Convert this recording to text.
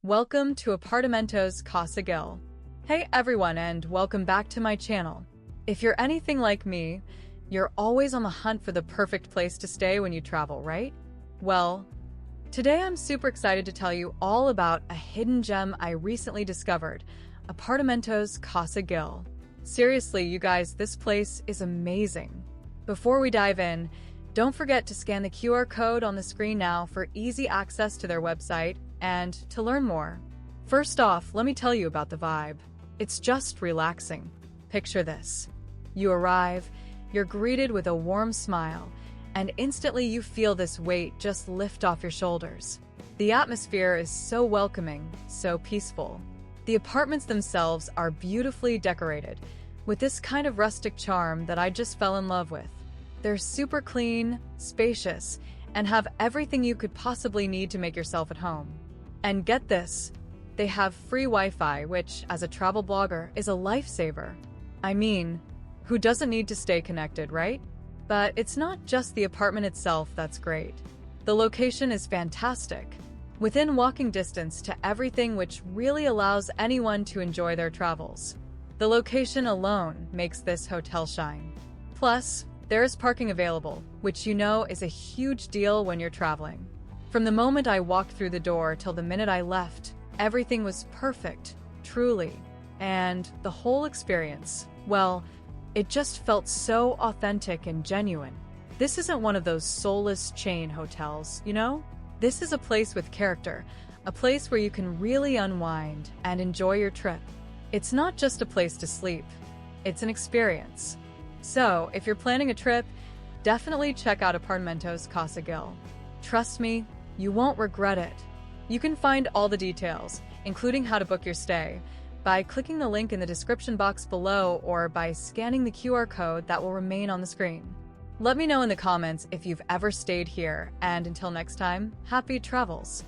Welcome to Apartamentos Casa Gil. Hey everyone, and welcome back to my channel. If you're anything like me, you're always on the hunt for the perfect place to stay when you travel, right? Well, today I'm super excited to tell you all about a hidden gem I recently discovered, Apartamentos Casa Gil. Seriously, you guys, this place is amazing. Before we dive in, don't forget to scan the QR code on the screen now for easy access to their website and to learn more. First off, let me tell you about the vibe. It's just relaxing. Picture this. You arrive, you're greeted with a warm smile, and instantly you feel this weight just lift off your shoulders. The atmosphere is so welcoming, so peaceful. The apartments themselves are beautifully decorated, with this kind of rustic charm that I just fell in love with. They're super clean, spacious, and have everything you could possibly need to make yourself at home. And get this, they have free Wi-Fi, which, as a travel blogger, is a lifesaver. I mean, who doesn't need to stay connected, right? But it's not just the apartment itself that's great. The location is fantastic, within walking distance to everything, which really allows anyone to enjoy their travels. The location alone makes this hotel shine. Plus, there is parking available, which you know is a huge deal when you're traveling. From the moment I walked through the door till the minute I left, everything was perfect, truly. And the whole experience, well, it just felt so authentic and genuine. This isn't one of those soulless chain hotels, you know? This is a place with character, a place where you can really unwind and enjoy your trip. It's not just a place to sleep, it's an experience. So, if you're planning a trip, definitely check out Apartamentos Casa Gil. Trust me, you won't regret it. You can find all the details, including how to book your stay, by clicking the link in the description box below or by scanning the QR code that will remain on the screen. Let me know in the comments if you've ever stayed here, and until next time, happy travels!